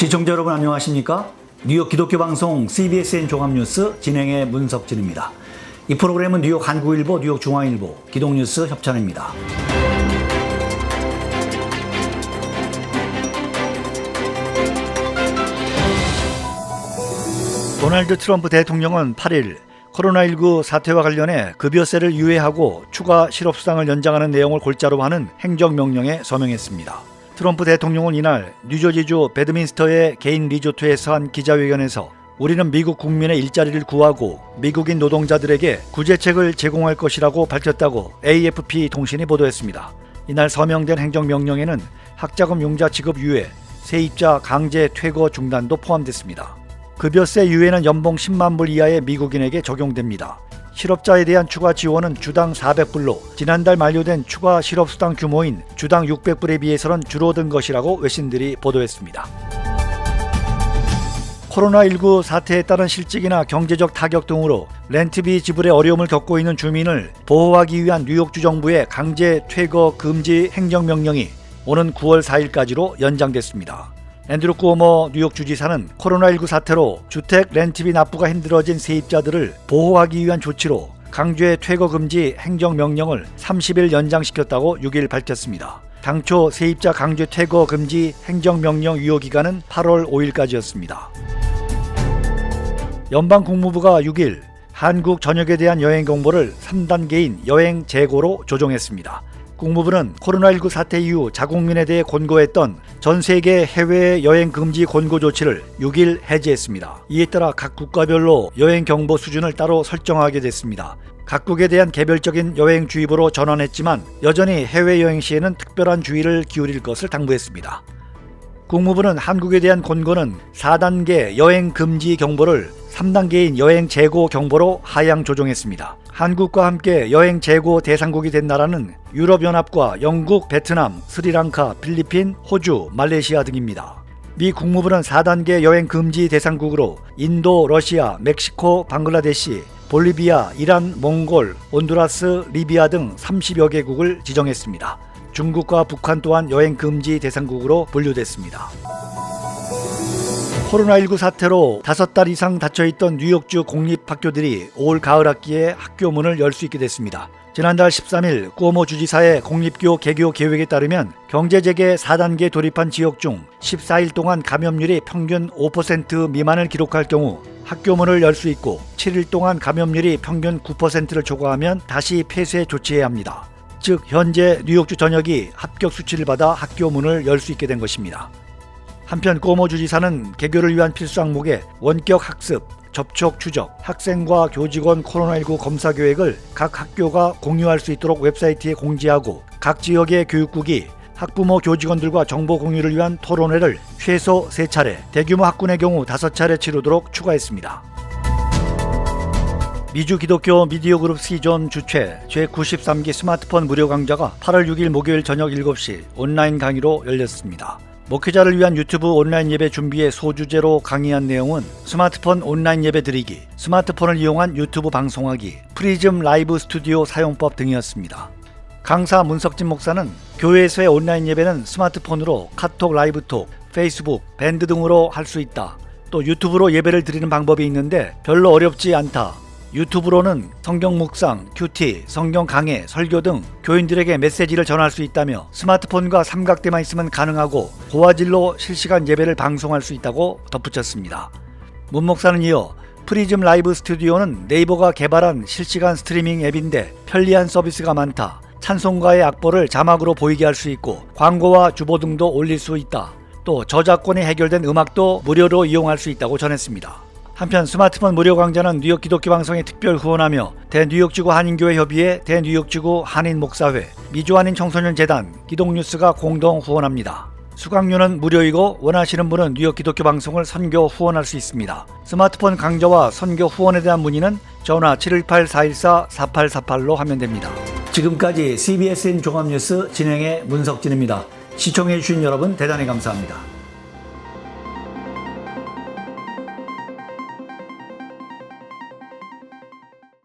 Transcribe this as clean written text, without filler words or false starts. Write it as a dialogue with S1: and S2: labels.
S1: 시청자 여러분 안녕하십니까? 뉴욕 기독교 방송 CBSN 종합뉴스 진행의 문석진입니다. 이 프로그램은 뉴욕 한국일보, 뉴욕 중앙일보, 기독뉴스 협찬입니다. 도널드 트럼프 대통령은 8일 코로나19 사태와 관련해 급여세를 유예하고 추가 실업수당을 연장하는 내용을 골자로 하는 행정명령에 서명했습니다. 트럼프 대통령은 이날 뉴저지주 배드민스터의 개인 리조트에서 한 기자회견에서 우리는 미국 국민의 일자리를 구하고 미국인 노동자들에게 구제책을 제공할 것이라고 밝혔다고 AFP 통신이 보도했습니다. 이날 서명된 행정명령에는 학자금 융자 지급 유예, 세입자 강제 퇴거 중단도 포함됐습니다. 급여세 유예는 연봉 10만 불 이하의 미국인에게 적용됩니다. 실업자에 대한 추가 지원은 주당 400불로 지난달 만료된 추가 실업수당 규모인 주당 600불에 비해서는 줄어든 것이라고 외신들이 보도했습니다. 코로나19 사태에 따른 실직이나 경제적 타격 등으로 렌트비 지불에 어려움을 겪고 있는 주민을 보호하기 위한 뉴욕주 정부의 강제 퇴거 금지 행정명령이 오는 9월 4일까지로 연장됐습니다. 앤드루 쿠오모 뉴욕 주지사는 코로나19 사태로 주택 렌트비 납부가 힘들어진 세입자들을 보호하기 위한 조치로 강제 퇴거 금지 행정명령을 30일 연장시켰다고 6일 밝혔습니다. 당초 세입자 강제 퇴거 금지 행정명령 유효기간은 8월 5일까지였습니다. 연방국무부가 6일 한국 전역에 대한 여행 경보를 3단계인 여행 재고로 조정했습니다. 국무부는 코로나19 사태 이후 자국민에 대해 권고했던 전 세계 해외 여행 금지 권고 조치를 6일 해제했습니다. 이에 따라 각 국가별로 여행 경보 수준을 따로 설정하게 됐습니다. 각국에 대한 개별적인 여행 주의보로 전환했지만 여전히 해외여행 시에는 특별한 주의를 기울일 것을 당부했습니다. 국무부는 한국에 대한 권고는 4단계 여행 금지 경보를 3단계인 여행 재고 경보로 하향 조정했습니다. 한국과 함께 여행 재고 대상국이 된 나라는 유럽연합과 영국, 베트남, 스리랑카, 필리핀, 호주, 말레이시아 등입니다. 미 국무부는 4단계 여행 금지 대상국으로 인도, 러시아, 멕시코, 방글라데시, 볼리비아, 이란, 몽골, 온두라스, 리비아 등 30여 개국을 지정했습니다. 중국과 북한 또한 여행 금지 대상국으로 분류됐습니다. 코로나19 사태로 5달 이상 닫혀있던 뉴욕주 공립학교들이 올 가을 학기에 학교 문을 열 수 있게 됐습니다. 지난달 13일 쿠오모 주지사의 공립교 개교 계획에 따르면 경제재개 4단계 돌입한 지역 중 14일 동안 감염률이 평균 5% 미만을 기록할 경우 학교 문을 열 수 있고 7일 동안 감염률이 평균 9%를 초과하면 다시 폐쇄 조치해야 합니다. 즉 현재 뉴욕주 전역이 합격 수치를 받아 학교 문을 열 수 있게 된 것입니다. 한편 쿠오모 주지사는 개교를 위한 필수 항목에 원격 학습, 접촉 추적, 학생과 교직원 코로나19 검사 계획을 각 학교가 공유할 수 있도록 웹사이트에 공지하고 각 지역의 교육국이 학부모 교직원들과 정보 공유를 위한 토론회를 최소 3차례, 대규모 학군의 경우 5차례 치르도록 추가했습니다. 미주 기독교 미디어 그룹 C존 주최 제93기 스마트폰 무료 강좌가 8월 6일 목요일 저녁 7시 온라인 강의로 열렸습니다. 목회자를 위한 유튜브 온라인 예배 준비의 소주제로 강의한 내용은 스마트폰 온라인 예배 드리기, 스마트폰을 이용한 유튜브 방송하기, 프리즘 라이브 스튜디오 사용법 등이었습니다. 강사 문석진 목사는 교회에서의 온라인 예배는 스마트폰으로 카톡 라이브톡, 페이스북, 밴드 등으로 할 수 있다. 또 유튜브로 예배를 드리는 방법이 있는데 별로 어렵지 않다. 유튜브로는 성경 묵상, 큐티, 성경 강해, 설교 등 교인들에게 메시지를 전할 수 있다며 스마트폰과 삼각대만 있으면 가능하고 고화질로 실시간 예배를 방송할 수 있다고 덧붙였습니다. 문 목사는 이어 프리즘 라이브 스튜디오는 네이버가 개발한 실시간 스트리밍 앱인데 편리한 서비스가 많다. 찬송가의 악보를 자막으로 보이게 할 수 있고 광고와 주보 등도 올릴 수 있다. 또 저작권이 해결된 음악도 무료로 이용할 수 있다고 전했습니다. 한편 스마트폰 무료 강좌는 뉴욕 기독교 방송에 특별 후원하며 대뉴욕지구 한인교회 협의회, 대뉴욕지구 한인목사회, 미주한인 청소년 재단, 기독뉴스가 공동 후원합니다. 수강료는 무료이고 원하시는 분은 뉴욕 기독교 방송을 선교 후원할 수 있습니다. 스마트폰 강좌와 선교 후원에 대한 문의는 전화 718-414-4848로 하면 됩니다. 지금까지 CBSN 종합뉴스 진행의 문석진입니다. 시청해주신 여러분 대단히 감사합니다.